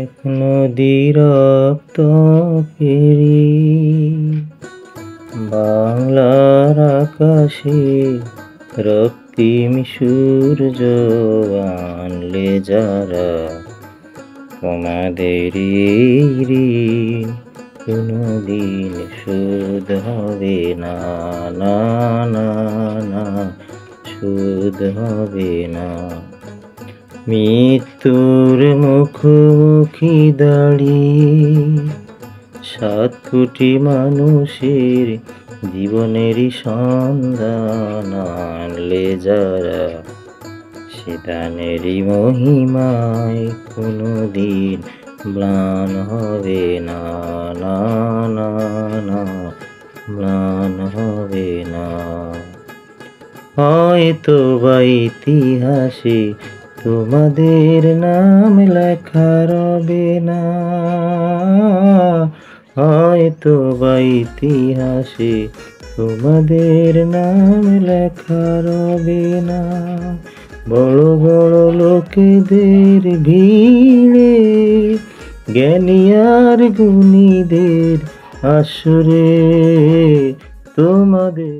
এক নদীর রক্ত পেরি বাংলার আকাশে রক্তিম সূর্য আনলে যারা, তোমাদের এই ঋণ কোনদিন শোধ হবে না, না না না শোধ হবে না। মৃত্যুর মুখোমুখি দাঁড়িয়ে 7 কোটি মানুষের জীবনেরই সন্ধান আনলে যারা, সে দানেরই মহিমায় কোনদিন ম্লান হবে না, না না না ম্লান হবে না। হয়তো বা ইতিহাসে তোমাদের নাম লেখা রবে না, হয়তো বা ইতিহাসে তোমাদের নাম লেখা রবে না। বড় বড় লোকেদের ভিড়ে জ্ঞানী আর গুণীদের আসরে তোমাদের